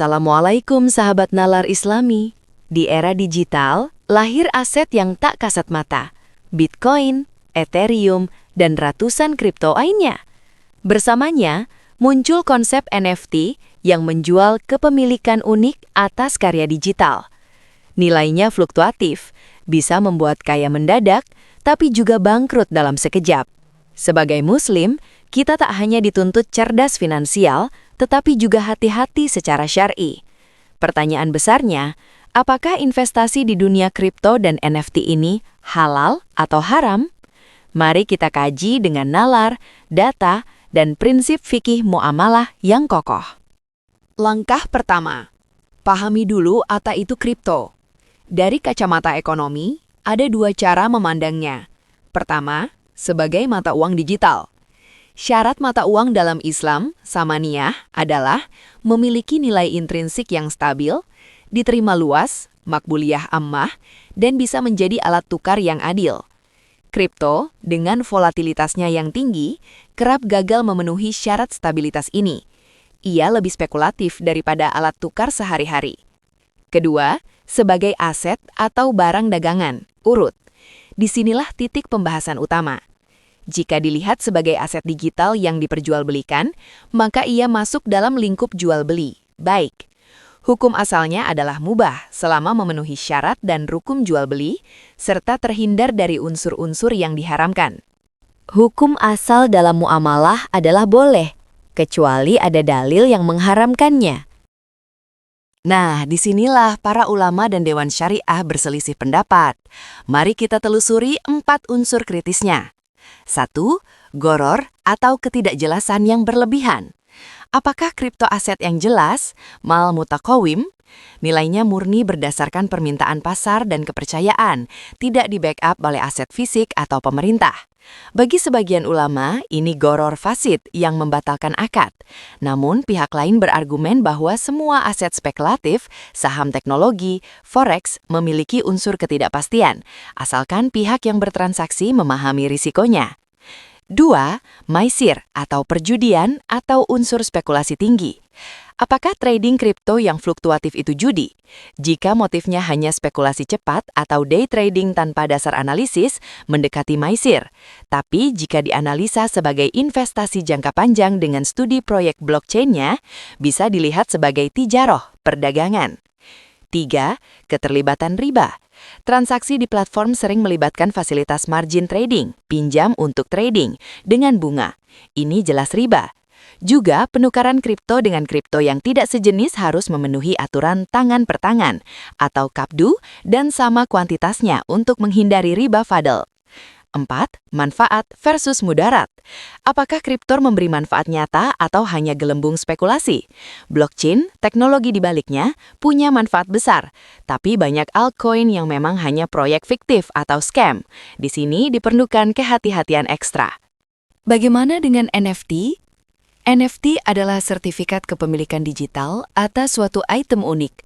Assalamualaikum sahabat nalar Islami. Di era digital, lahir aset yang tak kasat mata. Bitcoin, Ethereum, dan ratusan kripto lainnya. Bersamanya, muncul konsep NFT yang menjual kepemilikan unik atas karya digital. Nilainya fluktuatif, bisa membuat kaya mendadak, tapi juga bangkrut dalam sekejap. Sebagai Muslim, kita tak hanya dituntut cerdas finansial, tetapi juga hati-hati secara syar'i. Pertanyaan besarnya, apakah investasi di dunia kripto dan NFT ini halal atau haram? Mari kita kaji dengan nalar, data, dan prinsip fikih muamalah yang kokoh. Langkah pertama, pahami dulu apa itu kripto. Dari kacamata ekonomi, ada dua cara memandangnya. Pertama, sebagai mata uang digital. Syarat mata uang dalam Islam, samaniyah, adalah memiliki nilai intrinsik yang stabil, diterima luas, makbuliyah ammah, dan bisa menjadi alat tukar yang adil. Kripto, dengan volatilitasnya yang tinggi, kerap gagal memenuhi syarat stabilitas ini. Ia lebih spekulatif daripada alat tukar sehari-hari. Kedua, sebagai aset atau barang dagangan, urut. Disinilah titik pembahasan utama. Jika dilihat sebagai aset digital yang diperjualbelikan, maka ia masuk dalam lingkup jual-beli. Baik. Hukum asalnya adalah mubah selama memenuhi syarat dan rukun jual-beli, serta terhindar dari unsur-unsur yang diharamkan. Hukum asal dalam muamalah adalah boleh, kecuali ada dalil yang mengharamkannya. Nah, disinilah para ulama dan Dewan Syariah berselisih pendapat. Mari kita telusuri 4 unsur kritisnya. 1. Goror atau ketidakjelasan yang berlebihan. Apakah kripto aset yang jelas, mal mutakawim, nilainya murni berdasarkan permintaan pasar dan kepercayaan, tidak di-backup oleh aset fisik atau pemerintah? Bagi sebagian ulama, ini goror fasid yang membatalkan akad. Namun, pihak lain berargumen bahwa semua aset spekulatif, saham teknologi, forex memiliki unsur ketidakpastian, asalkan pihak yang bertransaksi memahami risikonya. 2. Maisir atau perjudian atau unsur spekulasi tinggi. Apakah trading kripto yang fluktuatif itu judi? Jika motifnya hanya spekulasi cepat atau day trading tanpa dasar analisis, mendekati maisir. Tapi jika dianalisa sebagai investasi jangka panjang dengan studi proyek blockchain-nya, bisa dilihat sebagai tijaroh, perdagangan. 3. Keterlibatan riba. Transaksi di platform sering melibatkan fasilitas margin trading, pinjam untuk trading, dengan bunga. Ini jelas riba. Juga, penukaran kripto dengan kripto yang tidak sejenis harus memenuhi aturan tangan per tangan, atau kabdu, dan sama kuantitasnya untuk menghindari riba fadl. 4. Manfaat versus mudarat. Apakah kripto memberi manfaat nyata atau hanya gelembung spekulasi? Blockchain, teknologi di baliknya, punya manfaat besar, tapi banyak altcoin yang memang hanya proyek fiktif atau scam. Di sini diperlukan kehati-hatian ekstra. Bagaimana dengan NFT? NFT adalah sertifikat kepemilikan digital atas suatu item unik.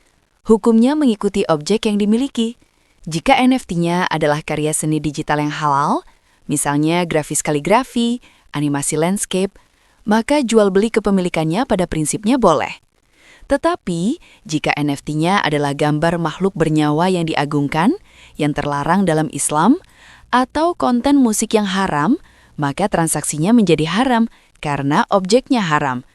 Hukumnya mengikuti objek yang dimiliki. Jika NFT-nya adalah karya seni digital yang halal, misalnya grafis kaligrafi, animasi landscape, maka jual beli kepemilikannya pada prinsipnya boleh. Tetapi, jika NFT-nya adalah gambar makhluk bernyawa yang diagungkan, yang terlarang dalam Islam, atau konten musik yang haram, maka transaksinya menjadi haram karena objeknya haram.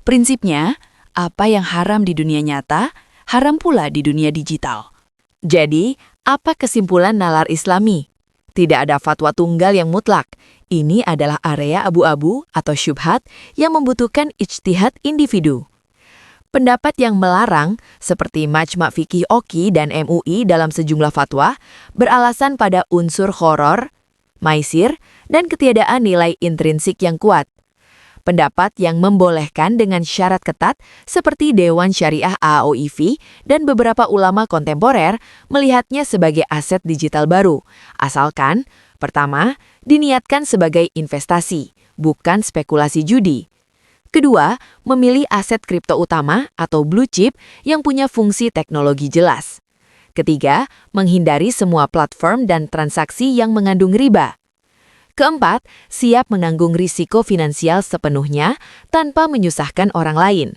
Prinsipnya, apa yang haram di dunia nyata, haram pula di dunia digital. Jadi, apa kesimpulan nalar Islami? Tidak ada fatwa tunggal yang mutlak. Ini adalah area abu-abu atau syubhat yang membutuhkan ijtihad individu. Pendapat yang melarang, seperti Majma' Fiqih Oki dan MUI dalam sejumlah fatwa, beralasan pada unsur horor, maisir, dan ketiadaan nilai intrinsik yang kuat. Pendapat yang membolehkan dengan syarat ketat seperti Dewan Syariah AOIV dan beberapa ulama kontemporer melihatnya sebagai aset digital baru, asalkan, pertama, diniatkan sebagai investasi, bukan spekulasi judi. Kedua, memilih aset kripto utama atau blue chip yang punya fungsi teknologi jelas. Ketiga, menghindari semua platform dan transaksi yang mengandung riba. Keempat, siap menanggung risiko finansial sepenuhnya tanpa menyusahkan orang lain.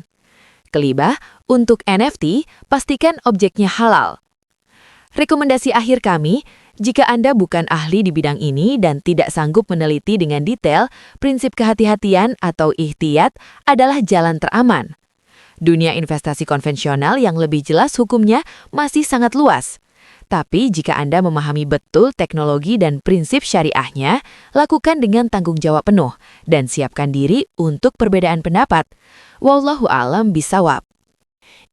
Kelibah, untuk NFT, pastikan objeknya halal. Rekomendasi akhir kami, jika Anda bukan ahli di bidang ini dan tidak sanggup meneliti dengan detail, prinsip kehati-hatian atau ihtiyat adalah jalan teraman. Dunia investasi konvensional yang lebih jelas hukumnya masih sangat luas. Tapi jika Anda memahami betul teknologi dan prinsip syariahnya, lakukan dengan tanggung jawab penuh dan siapkan diri untuk perbedaan pendapat. Wallahu a'lam bishawab.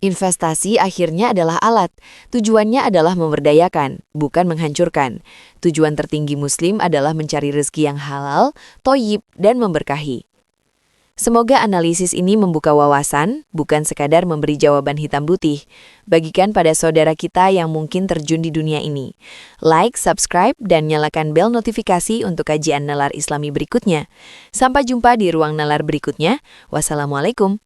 Investasi akhirnya adalah alat. Tujuannya adalah memberdayakan, bukan menghancurkan. Tujuan tertinggi Muslim adalah mencari rezeki yang halal, thoyyib, dan memberkahi. Semoga analisis ini membuka wawasan, bukan sekadar memberi jawaban hitam putih. Bagikan pada saudara kita yang mungkin terjun di dunia ini. Like, subscribe, dan nyalakan bel notifikasi untuk kajian nalar Islami berikutnya. Sampai jumpa di ruang nalar berikutnya. Wassalamualaikum.